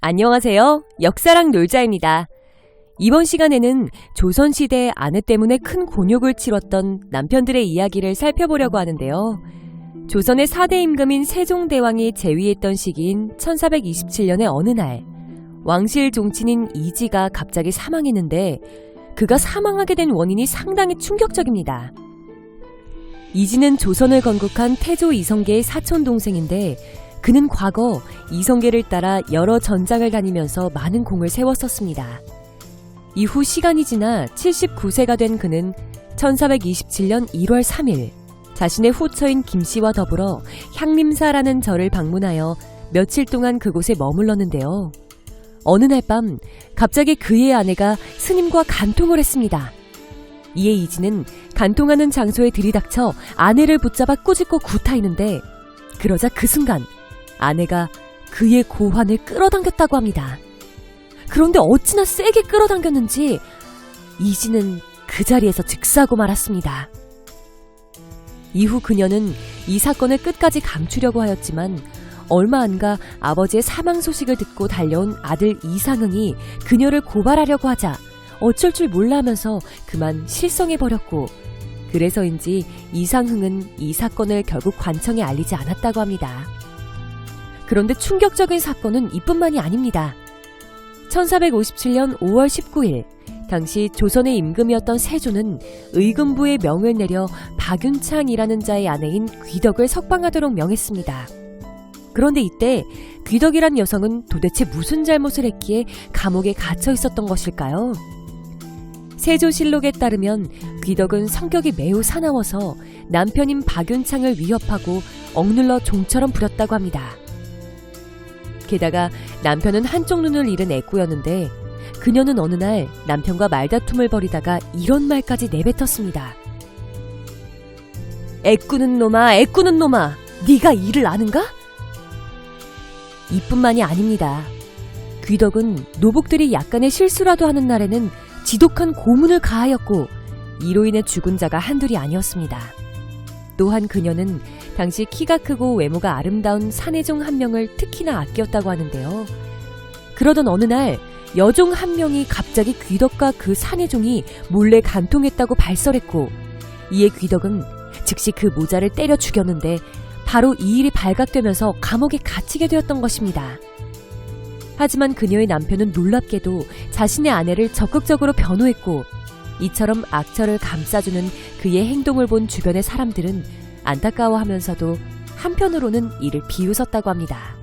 안녕하세요. 역사랑 놀자입니다. 이번 시간에는 조선시대의 아내 때문에 큰 곤욕을 치렀던 남편들의 이야기를 살펴보려고 하는데요. 조선의 4대 임금인 세종대왕이 재위했던 시기인 1427년의 어느 날, 왕실 종친인 이지가 갑자기 사망했는데 그가 사망하게 된 원인이 상당히 충격적입니다. 이지는 조선을 건국한 태조 이성계의 사촌동생인데 그는 과거 이성계를 따라 여러 전장을 다니면서 많은 공을 세웠었습니다. 이후 시간이 지나 79세가 된 그는 1427년 1월 3일 자신의 후처인 김씨와 더불어 향림사라는 절을 방문하여 며칠 동안 그곳에 머물렀는데요. 어느 날 밤 갑자기 그의 아내가 스님과 간통을 했습니다. 이에 이지는 간통하는 장소에 들이닥쳐 아내를 붙잡아 꾸짖고 구타했는데 그러자 그 순간 아내가 그의 고환을 끌어당겼다고 합니다. 그런데 어찌나 세게 끌어당겼는지 이지는 그 자리에서 즉사하고 말았습니다. 이후 그녀는 이 사건을 끝까지 감추려고 하였지만 얼마 안가 아버지의 사망 소식을 듣고 달려온 아들 이상흥이 그녀를 고발하려고 하자 어쩔 줄 몰라 하면서 그만 실성해버렸고 그래서인지 이상흥은 이 사건을 결국 관청에 알리지 않았다고 합니다. 그런데 충격적인 사건은 이뿐만이 아닙니다. 1457년 5월 19일 당시 조선의 임금이었던 세조는 의금부에 명을 내려 박윤창이라는 자의 아내인 귀덕을 석방하도록 명했습니다. 그런데 이때 귀덕이란 여성은 도대체 무슨 잘못을 했기에 감옥에 갇혀 있었던 것일까요? 세조실록에 따르면 귀덕은 성격이 매우 사나워서 남편인 박윤창을 위협하고 억눌러 종처럼 부렸다고 합니다. 게다가 남편은 한쪽 눈을 잃은 애꾸였는데 그녀는 어느 날 남편과 말다툼을 벌이다가 이런 말까지 내뱉었습니다. 애꾸는 놈아, 애꾸는 놈아, 네가 이를 아는가? 이뿐만이 아닙니다. 귀덕은 노복들이 약간의 실수라도 하는 날에는 지독한 고문을 가하였고 이로 인해 죽은 자가 한둘이 아니었습니다. 또한 그녀는 당시 키가 크고 외모가 아름다운 사내종 한 명을 특히나 아꼈다고 하는데요. 그러던 어느 날 여종 한 명이 갑자기 귀덕과 그 사내종이 몰래 간통했다고 발설했고 이에 귀덕은 즉시 그 모자를 때려 죽였는데 바로 이 일이 발각되면서 감옥에 갇히게 되었던 것입니다. 하지만 그녀의 남편은 놀랍게도 자신의 아내를 적극적으로 변호했고 이처럼 악처를 감싸주는 그의 행동을 본 주변의 사람들은 안타까워하면서도 한편으로는 이를 비웃었다고 합니다.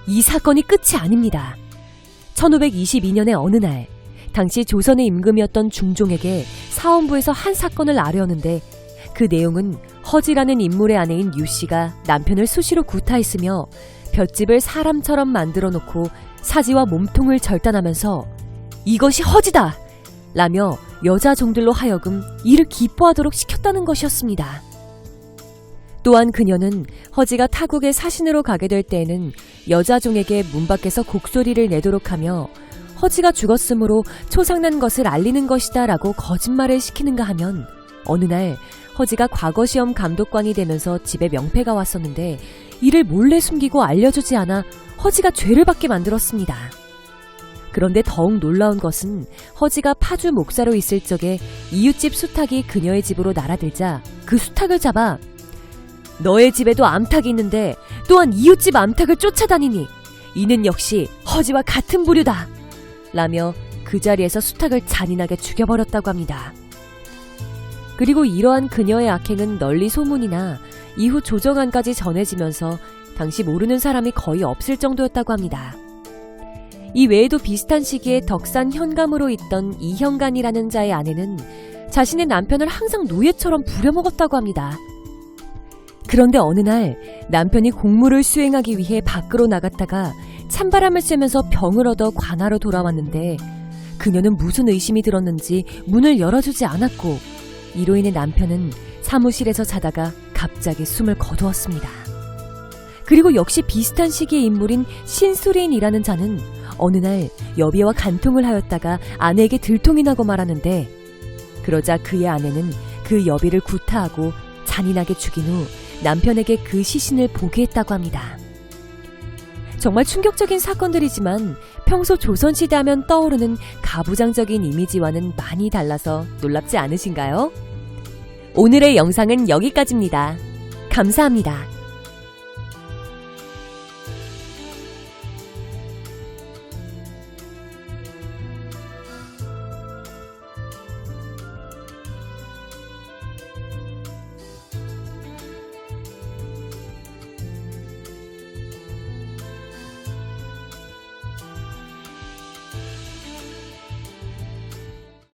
이 사건이 끝이 아닙니다. 1522년의 어느 날 당시 조선의 임금이었던 중종에게 사원부에서 한 사건을 아뢰었는데 그 내용은 허지라는 인물의 아내인 유씨가 남편을 수시로 구타했으며 볏집을 사람처럼 만들어 놓고 사지와 몸통을 절단하면서 이것이 허지다! 라며 여자 종들로 하여금 이를 기뻐하도록 시켰다는 것이었습니다. 또한 그녀는 허지가 타국에 사신으로 가게 될 때에는 여자 종에게 문 밖에서 곡소리를 내도록 하며 허지가 죽었으므로 초상난 것을 알리는 것이다 라고 거짓말을 시키는가 하면 어느 날 허지가 과거시험 감독관이 되면서 집에 명패가 왔었는데 이를 몰래 숨기고 알려주지 않아 허지가 죄를 받게 만들었습니다. 그런데 더욱 놀라운 것은 허지가 파주 목사로 있을 적에 이웃집 수탉이 그녀의 집으로 날아들자 그 수탉을 잡아 너의 집에도 암탉이 있는데 또한 이웃집 암탉을 쫓아다니니 이는 역시 허지와 같은 부류다 라며 그 자리에서 수탉을 잔인하게 죽여버렸다고 합니다. 그리고 이러한 그녀의 악행은 널리 소문이 나 이후 조정안까지 전해지면서 당시 모르는 사람이 거의 없을 정도였다고 합니다. 이 외에도 비슷한 시기에 덕산 현감으로 있던 이현간이라는 자의 아내는 자신의 남편을 항상 노예처럼 부려먹었다고 합니다. 그런데 어느 날 남편이 공무를 수행하기 위해 밖으로 나갔다가 찬바람을 쐬면서 병을 얻어 관하로 돌아왔는데 그녀는 무슨 의심이 들었는지 문을 열어주지 않았고 이로 인해 남편은 사무실에서 자다가 갑자기 숨을 거두었습니다. 그리고 역시 비슷한 시기의 인물인 신수린이라는 자는 어느 날 여비와 간통을 하였다가 아내에게 들통이 나고 말하는데 그러자 그의 아내는 그 여비를 구타하고 잔인하게 죽인 후 남편에게 그 시신을 보게 했다고 합니다. 정말 충격적인 사건들이지만 평소 조선시대 하면 떠오르는 가부장적인 이미지와는 많이 달라서 놀랍지 않으신가요? 오늘의 영상은 여기까지입니다. 감사합니다.